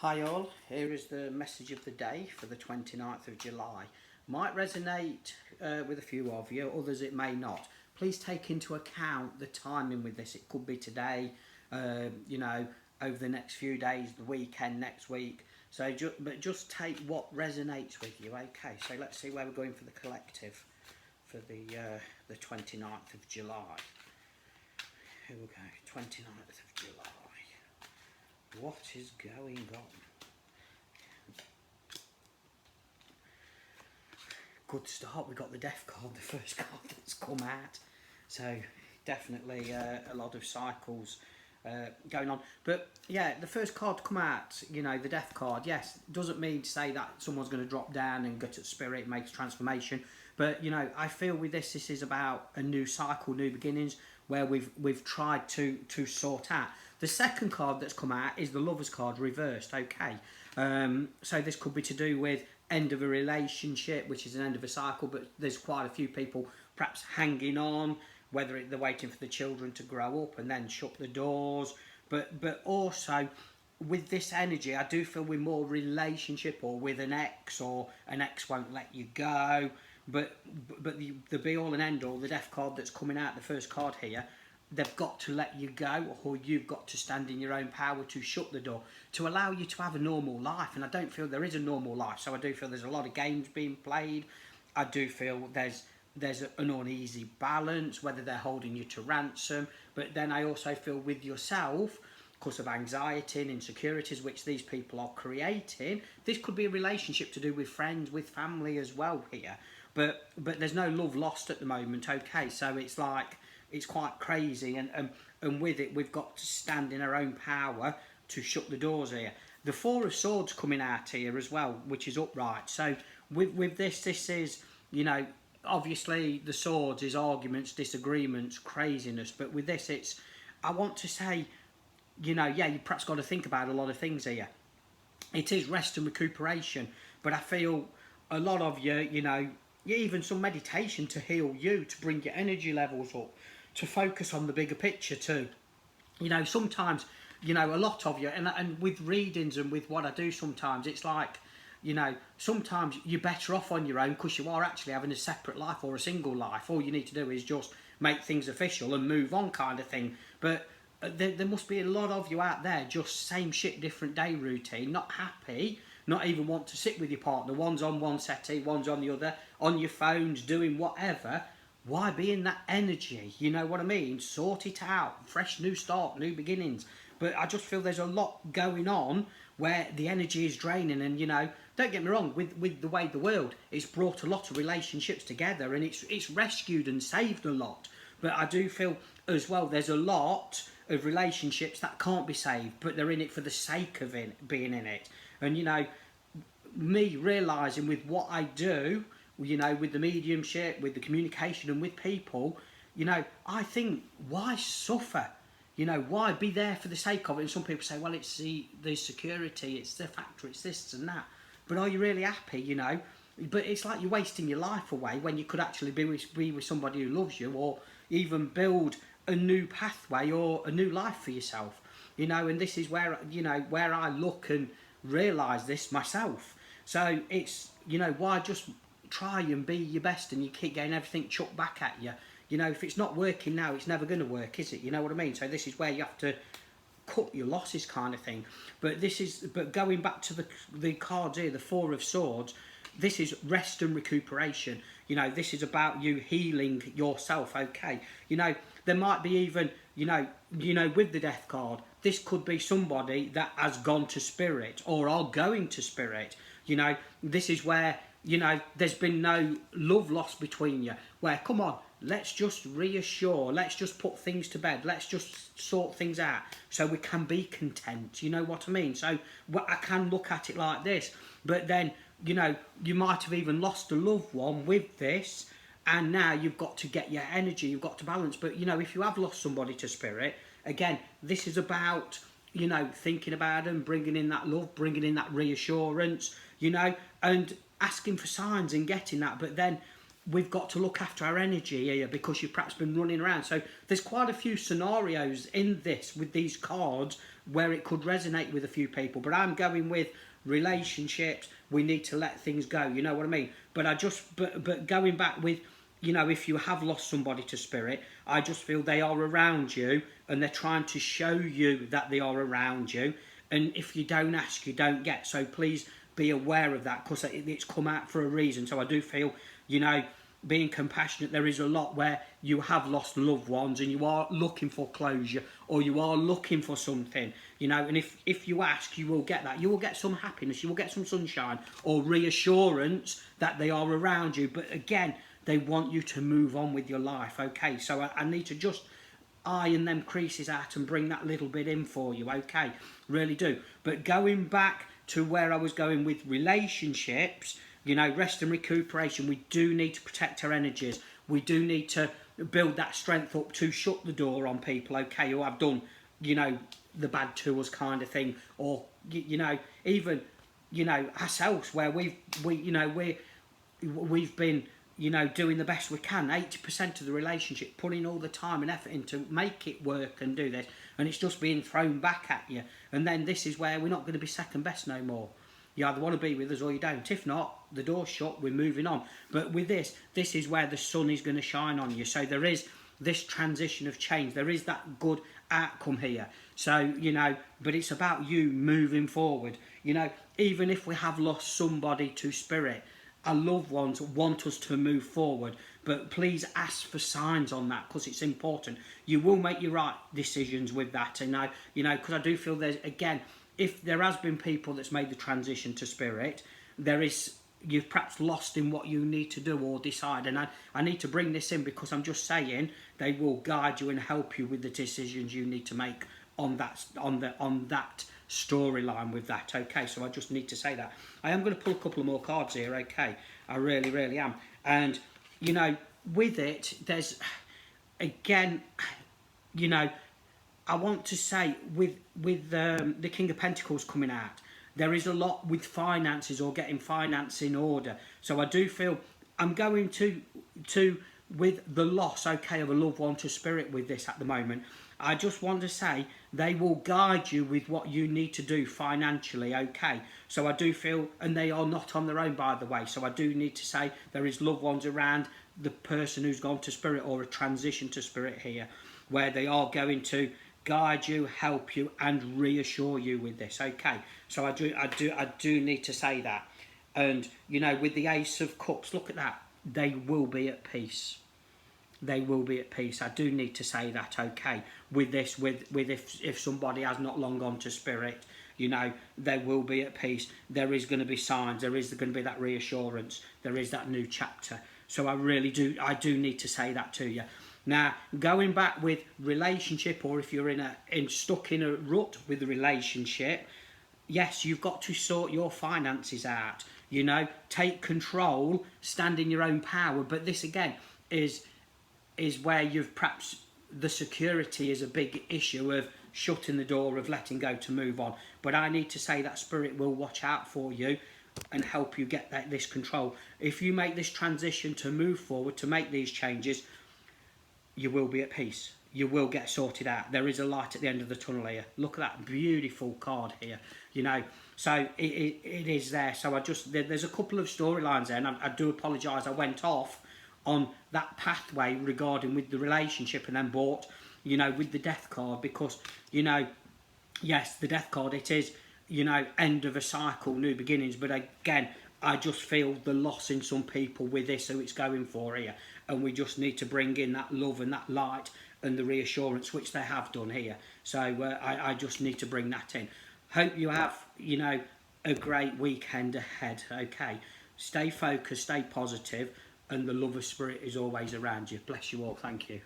Hi all, here is the message of the day for the 29th of July. Might resonate with a few of you, others it may not. Please take into account the timing with this. It could be today, over the next few days, the weekend, next week. But just take what resonates with you. Okay, so let's see where we're going for the collective for the 29th of July. Here we go, 29th of July. What is going on? Good start. We got the death card, the first card that's come out. So definitely a lot of cycles going on. But yeah, the first card to come out, the death card, yes, doesn't mean to say that someone's going to drop down and go to spirit, make a transformation. But I feel with this is about a new cycle, new beginnings, where we've tried to sort out. The second card that's come out is the Lover's card reversed. Okay, so this could be to do with end of a relationship, which is an end of a cycle, but there's quite a few people perhaps hanging on, whether they're waiting for the children to grow up and then shut the doors, but also with this energy, I do feel with more relationship or with an ex, or an ex won't let you go. But the be all and end all, the death card that's coming out, the first card here, they've got to let you go, or you've got to stand in your own power to shut the door, to allow you to have a normal life. And I don't feel there is a normal life. So I do feel there's a lot of games being played. I do feel there's an uneasy balance, whether they're holding you to ransom. But then I also feel with yourself, because of anxiety and insecurities which these people are creating, this could be a relationship to do with friends, with family as well here. But there's no love lost at the moment. Okay, so it's like, it's quite crazy, and with it we've got to stand in our own power to shut the doors here. The Four of Swords coming out here as well, which is upright. So with this is, obviously the swords is arguments, disagreements, craziness, but with this it's, I want to say, you perhaps got to think about a lot of things here. It is rest and recuperation, but I feel a lot of you, even some meditation to heal you, to bring your energy levels up, to focus on the bigger picture too. Sometimes, a lot of you, and with readings and with what I do sometimes, it's like, sometimes you're better off on your own because you are actually having a separate life or a single life. All you need to do is just make things official and move on, kind of thing. But there must be a lot of you out there just same shit, different day routine, not happy, not even want to sit with your partner. One's on one settee, one's on the other, on your phones, doing whatever. Why be in that energy? You know what I mean? Sort it out. Fresh new start, new beginnings. But I just feel there's a lot going on where the energy is draining. And, don't get me wrong, with the way the world, it's brought a lot of relationships together, and it's rescued and saved a lot. But I do feel as well there's a lot of relationships that can't be saved, but they're in it for the sake of being in it. And, me realising with what I do, with the mediumship, with the communication and with people, I think, why suffer? Why be there for the sake of it? And some people say, well, it's the security, it's the factor, it's this and that. But are you really happy, But it's like you're wasting your life away when you could actually be with somebody who loves you, or even build a new pathway or a new life for yourself. And this is where, where I look and realise this myself. So it's, why just try and be your best, and you keep getting everything chucked back at you. If it's not working now, it's never going to work, is it? You know what I mean? So this is where you have to cut your losses, kind of thing. But going back to the cards here, the Four of Swords, this is rest and recuperation. This is about you healing yourself. Okay, there might be even, with the death card, this could be somebody that has gone to spirit or are going to spirit. This is where, there's been no love lost between you, where, come on, let's just reassure, let's just put things to bed, let's just sort things out so we can be content. You know what I mean? So I can look at it like this, but then, you might have even lost a loved one with this, and now you've got to get your energy, you've got to balance. But, if you have lost somebody to spirit, again, this is about, thinking about them, bringing in that love, bringing in that reassurance, and asking for signs and getting that. But then we've got to look after our energy here, because you've perhaps been running around. So there's quite a few scenarios in this with these cards where it could resonate with a few people, but I'm going with relationships. We need to let things go, you know what I mean? But going back with, you know, if you have lost somebody to spirit, I just feel they are around you and they're trying to show you that they are around you. And if you don't ask, you don't get. So please be aware of that, because it's come out for a reason. So I do feel, you know, being compassionate, there is a lot where you have lost loved ones and you are looking for closure, or you are looking for something, you know, and if you ask, you will get that. You will get some happiness, you will get some sunshine or reassurance that they are around you. But again, they want you to move on with your life, okay? So I need to just iron them creases out and bring that little bit in for you, okay? Really do. But going back to where I was going with relationships, you know, rest and recuperation, we do need to protect our energies. We do need to build that strength up to shut the door on people, okay, who have done, you know, the bad to us kind of thing. Or, you know, even, you know, ourselves, where we've been, you know, doing the best we can, 80% of the relationship, putting all the time and effort in to make it work and do this, and it's just being thrown back at you. And then this is where we're not going to be second best no more. You either want to be with us or you don't. If not, the door's shut, we're moving on. But with this is where the sun is going to shine on you. So there is this transition of change. There is that good outcome here. So, you know, but it's about you moving forward. You know, even if we have lost somebody to spirit, our loved ones want us to move forward. But please ask for signs on that, because it's important. You will make your right decisions with that. And you know, because I do feel there's, again, if there has been people that's made the transition to spirit, you've perhaps lost in what you need to do or decide. And I need to bring this in, because I'm just saying they will guide you and help you with the decisions you need to make on that storyline with that, okay? So I just need to say that. I am going to pull a couple of more cards here, okay? I really, really am. And, you know, with it, there's, again, you know, I want to say with the King of Pentacles coming out, there is a lot with finances or getting finance in order. So I do feel I'm going to with the loss, okay, of a loved one to spirit with this at the moment. I just want to say they will guide you with what you need to do financially, okay? So I do feel, and they are not on their own, by the way. So I do need to say there is loved ones around the person who's gone to spirit, or a transition to spirit here, where they are going to guide you, help you, and reassure you with this, okay? So I do need to say that. And, you know, with the Ace of Cups, look at that. They will be at peace. They will be at peace. I do need to say that, okay? With this, with if somebody has not long gone to spirit, you know, they will be at peace. There is going to be signs. There is going to be that reassurance. There is that new chapter. So I do need to say that to you. Now, going back with relationship, or if you're stuck in a rut with a relationship, yes, you've got to sort your finances out. You know, take control, stand in your own power. But this again is where you've perhaps the security is a big issue of shutting the door, of letting go to move on. But I need to say that spirit will watch out for you and help you get this control. If you make this transition to move forward, to make these changes, you will be at peace. You will get sorted out. There is a light at the end of the tunnel here. Look at that beautiful card here. You know, so it is there. So there's a couple of storylines there, and I do apologise. I went off on that pathway regarding with the relationship, and then bought, you know, with the death card, because, you know, yes, the death card, it is, you know, end of a cycle, new beginnings. But again, I just feel the loss in some people with this, who it's going for here. And we just need to bring in that love and that light and the reassurance, which they have done here. So I just need to bring that in. Hope you have, you know, a great weekend ahead, okay? Stay focused, stay positive, and the love of spirit is always around you. Bless you all. Thank you.